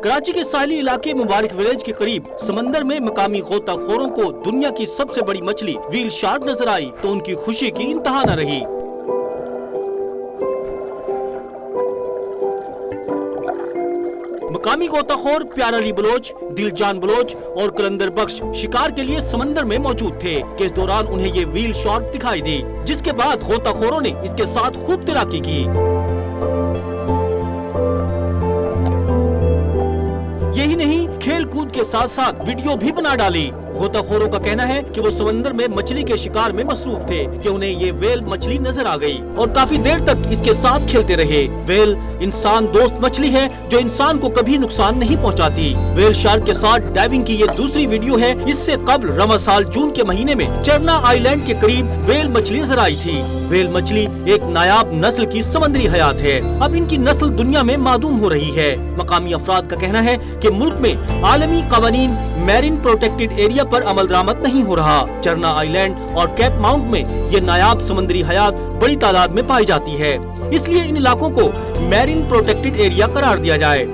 कराची के साहली इलाके मुबारक विलेज के करीब समंदर में मकामी गोताखोरों को दुनिया की सबसे बड़ी मछली व्हील शार्क नजर आई तो उनकी खुशी की इंतहा न रही। मकामी गोताखोर प्यार अली बलोच, दिलजान बलोच और कलंदर बख्श शिकार के लिए समंदर में मौजूद थे कि इस दौरान उन्हें ये व्हील शार्क दिखाई दी, जिसके बाद गोताखोरों ने इसके साथ खूब तैराकी की। यही नहीं, खेल कूद के साथ साथ वीडियो भी बना डाली। गोताखोरों का कहना है कि वो समंदर में मछली के शिकार में मसरूफ थे कि उन्हें ये वेल मछली नजर आ गई और काफी देर तक इसके साथ खेलते रहे। वेल इंसान दोस्त मछली है जो इंसान को कभी नुकसान नहीं पहुंचाती। वेल शार्क के साथ डाइविंग की ये दूसरी वीडियो है। इससे कबल रवा साल जून के महीने में चरना आइलैंड के करीब वेल मछली नजर आई थी। वेल मछली एक नायाब नस्ल की समुद्री हयात है। अब इनकी नस्ल दुनिया में मादूम हो रही है। मकामी अफराद का कहना है कि मुल्क में आलमी कानून मैरीन प्रोटेक्टेड एरिया पर अमल दरामद नहीं हो रहा। चरना आइलैंड और कैप माउंट में ये नायाब समुद्री हयात बड़ी तादाद में पाई जाती है, इसलिए इन इलाकों को मैरीन प्रोटेक्टेड एरिया करार दिया जाए।